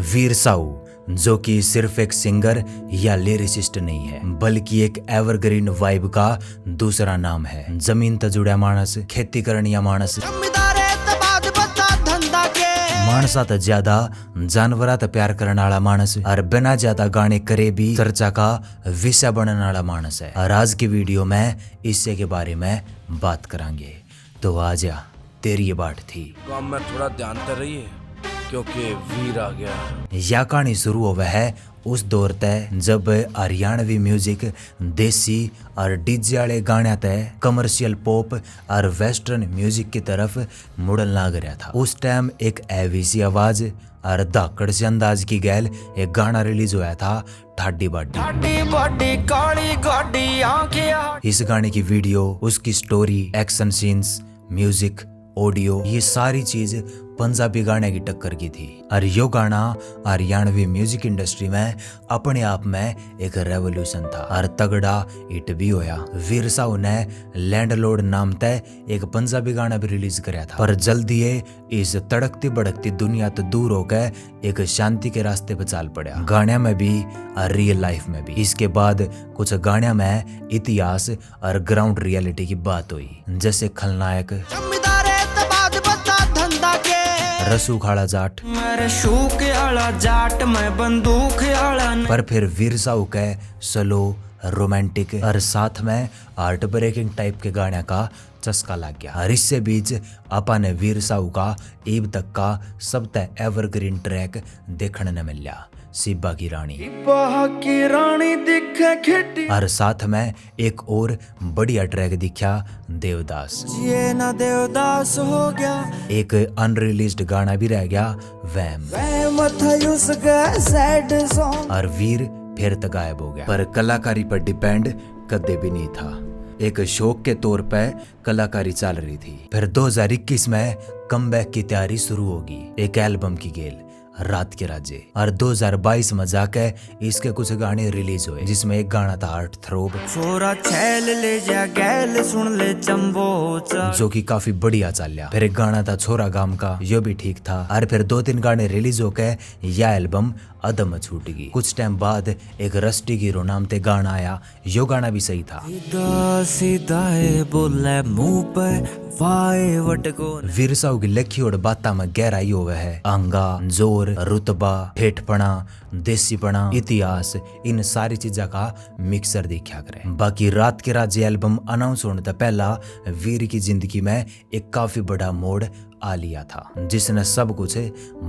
वीर साहू, जो कि सिर्फ एक सिंगर या लिरिसिस्ट नहीं है, बल्कि एक एवरग्रीन वाइब का दूसरा नाम है। जमीन त जुड़ा मानस, खेती करनिया मानस, मानसा त ज्यादा जानवरा त प्यार करने वाला मानस और बिना ज्यादा गाने करे भी चर्चा का विषय बनने वाला मानस है। और आज की वीडियो में इससे के बारे में बात करांगे। तो आजा तेरी ये बात थी। काम में थोड़ा ध्यान कर रही है क्योंकि वीर आ गया। यह कहानी शुरू हुआ है उस दौर तय जब हरियाणवी म्यूजिक देसी और डीजे वाले गाने तय कमर्शियल पॉप और वेस्टर्न म्यूजिक की तरफ मुड़न लग रहा था। उस टाइम एक ऐसी आवाज और धाकड़ से अंदाज की गैल एक गाना रिलीज हुआ था, ठाडी बाडी काली गाड़ी। इस गाने की वीडियो, उसकी story, action scenes, music, audio, ये सारी चीज पंजाबी गाने की टक्कर की थी। और यो गाना हरियाणवी म्यूजिक इंडस्ट्री में अपने आप में एक रेवोल्यूशन था और तगड़ा हिट भी होया। वीर साहू ने लैंडलॉर्ड नाम तय एक पंजाबी गाना भी रिलीज कराया था, पर जल्दी ये इस तड़कती भड़कती दुनिया तो दूर होकर एक शांति के रास्ते पर चाल पड़ा, गाने में भी और रियल लाइफ में भी। इसके बाद कुछ गाने में इतिहास और ग्राउंड रियलिटी की बात हुई, जैसे खलनायक, रसू खाड़ा जाट, पर फिर वीर साहू के स्लो, रोमांटिक और साथ में हार्ट ब्रेकिंग टाइप के गाने का चस्का लग गया। और इससे बीच आपा ने वीर साहू का अब तक का सबसे एवरग्रीन ट्रैक देखने न मिला, सिब्बा की रानी दिखे, और साथ में एक और बढ़िया ट्रैक दिखा, देवदास। ये ना देवदास हो गया। एक अनरिलीज्ड गाना भी रह गया, वैम। और वीर फिर तक गायब हो गया, पर कलाकारी पर डिपेंड कदे भी नहीं था। एक शौक के तौर पे कलाकारी चल रही थी। फिर 2021 में कमबैक की तैयारी शुरू होगी, एक एल्बम की गेल, रात के राज्य। और 2022 में जाके इसके कुछ गाने रिलीज हुए, जिसमें एक गाना था हार्ट थ्रोब, ले जा गैल सुन ले जो कि काफी बढ़िया चलिया। फिर एक गाना था छोरा गाम का, यो भी ठीक था। और फिर 2-3 गाने रिलीज होके यह एल्बम अदम छूट गई। कुछ टाइम बाद एक रस्टी गिरो नाम ते गाना आया, यो गाना भी सही था। वीर साहू की लिखी और बाता में गहराई होवे है, अंगा, जोर, रुतबा, ठेठपना, देसीपना, इतिहास, इन सारी चीजा का मिक्सर देखा करे। बाकी रात के राज्य एल्बम अनाउंस होने से पहला वीर की जिंदगी में एक काफी बड़ा मोड़ आ लिया था, जिसने सब कुछ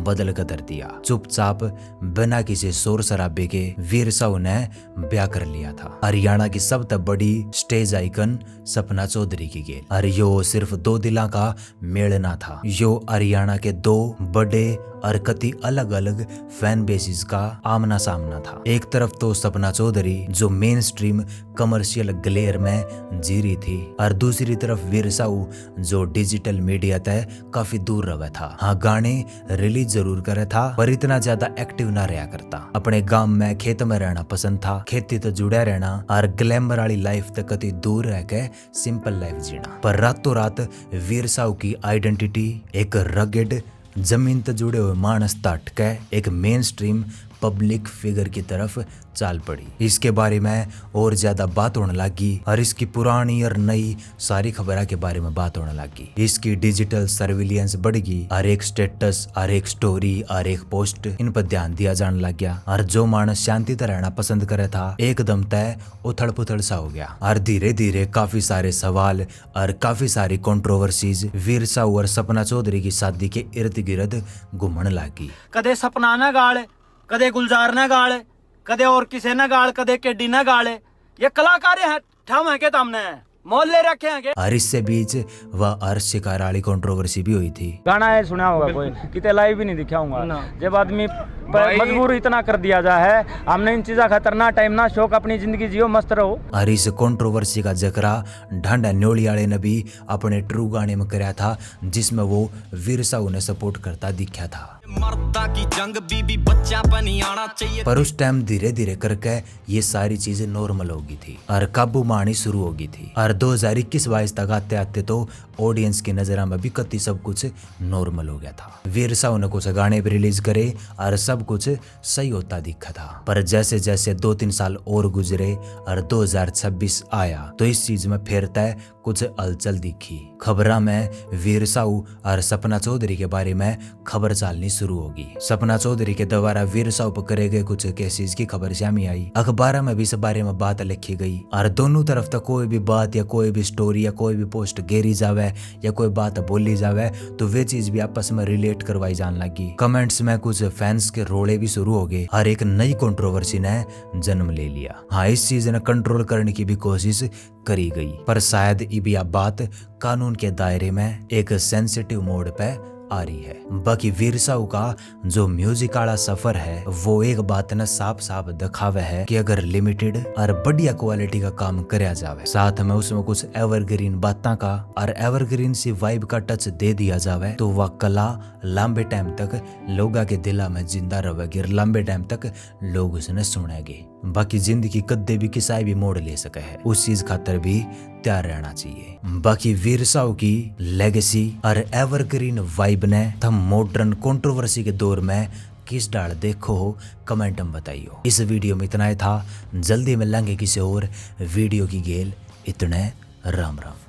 बदल कर दिया। चुपचाप बिना किसी शोर शराबे के वीर साहू ने ब्याह कर लिया था। हरियाणा की सबसे बड़ी स्टेज आइकन सपना चौधरी की गेल। और यो सिर्फ 2 दिला का मेल ना था, यो हरियाणा के 2 बड़े और कति अलग अलग फैन बेसिस का आमना सामना था। एक तरफ तो सपना चौधरी जो मेन स्ट्रीम कमर्शियल ग्लेयर में जी रही थी, और दूसरी तरफ वीर साहू जो डिजिटल मीडिया तय काफी दूर रहा था। हाँ, गाने रिलीज जरूर करे था, पर इतना ज्यादा एक्टिव ना रहा करता। अपने गांव में खेत में रहना पसंद था, खेती तो जुड़ा रहना और ग्लैमर वाली लाइफ तक कति दूर रह के सिंपल लाइफ जीना। पर रातों रात वीर साहू की आइडेंटिटी एक रगेड जमीन से जुड़े हुए मानस तट के एक मेन स्ट्रीम पब्लिक फिगर की तरफ चाल पड़ी। इसके बारे में और ज्यादा बात होने लगी और इसकी पुरानी और नई सारी खबरों के बारे में बात होने लगी। इसकी डिजिटल सर्विलियंस बढ़ गई और एक स्टेटस और एक स्टोरी और एक पोस्ट इन पर ध्यान दिया जाने लग गया। और जो मानस शांति से रहना पसंद करे था, एकदम तय उथड़ पुथड़ सा हो गया। और धीरे धीरे काफी सारे सवाल और काफी सारी कंट्रोवर्सीज वीर साहू और सपना चौधरी की शादी के इर्द गिर्द घूमने लगी। कदे सपना न गाले, कदे गुलजार न गाले, कदे और किसे न गाल, कदे केडी न गाले। ये कलाकार हैं, ठाम है के तामने मोहल्ले रखे हैं। और इससे बीच वह अर्श शिकार वाली कंट्रोवर्सी भी हुई थी। गाना है सुना होगा कोई, कितने लाइव भी नहीं दिखाऊंगा। जब आदमी मजबूर इतना कर दिया जाए है, हमने इन चीजा खतरनाक टाइम ना शौक अपनी जिंदगी जियो, मस्त रहो। और इस कंट्रोवर्सी का जिक्र ढांडा न्योली वाले ने भी अपने ट्रू गाने में कराया था, जिसमें वो वीर साहू ने सपोर्ट करता दिखा था। मर्दा की जंग बीबी बच्चा बनी आना चाहिए। पर उस टाइम धीरे धीरे करके ये सारी चीजें नॉर्मल हो गई थी और काबू मानी शुरू हो गई थी। और 2021-22 तक आते आते तो ऑडियंस की नजर में भी कति सब कुछ नॉर्मल हो गया था। वीर साहू ने कुछ गाने भी रिलीज करे और सब सब कुछ सही होता दिखा था। पर जैसे जैसे 2-3 साल और गुजरे और 2026 आया तो इस चीज में फिर तय कुछ हलचल दिखी। खबरा में वीर साहू और सपना चौधरी के बारे में खबर चलनी शुरू होगी। सपना चौधरी के द्वारा वीर साहू पर करे गए कुछ केसेस की खबर सामने आई। अखबार में भी इस बारे में बात लिखी गई और दोनों तरफ तक कोई भी बात या कोई भी स्टोरी या कोई भी पोस्ट गेरी जावे या कोई बात बोली जावे तो वे चीज भी आपस में रिलेट करवाई जाने लगी। कमेंट्स में कुछ फैंस के रोड़े भी शुरू हो गए और एक नई कंट्रोवर्सी ने जन्म ले लिया। हाँ, इस चीज ने कंट्रोल करने की भी कोशिश करी गई पर शायद ये बात कानून के दायरे में एक सेंसिटिव मोड पे आ रही है। बाकी वीर साहू का जो म्यूजिक वाला सफर है वो एक बात न साफ साफ दिखावे है कि अगर लिमिटेड और बढ़िया क्वालिटी का काम करया जावे, साथ में उसमें कुछ एवरग्रीन बातों का और एवरग्रीन सी वाइब का टच दे दिया जावे तो वह कला लंबे टाइम तक लोगों के दिला में जिंदा रहेगी और लंबे टाइम तक लोग उसने सुनेंगे। बाकी जिंदगी कद्दे भी किसाई भी मोड़ ले सके है, उस चीज खातर भी तैयार रहना चाहिए। बाकी वीर साहू की लेगेसी और एवरग्रीन वाइब ने थम मॉडर्न कंट्रोवर्सी के दौर में किस डाल देखो हो कमेंट में बताइयो। इस वीडियो में इतना ही था, जल्दी मिलेंगे किसी और वीडियो की गेल। इतने राम राम।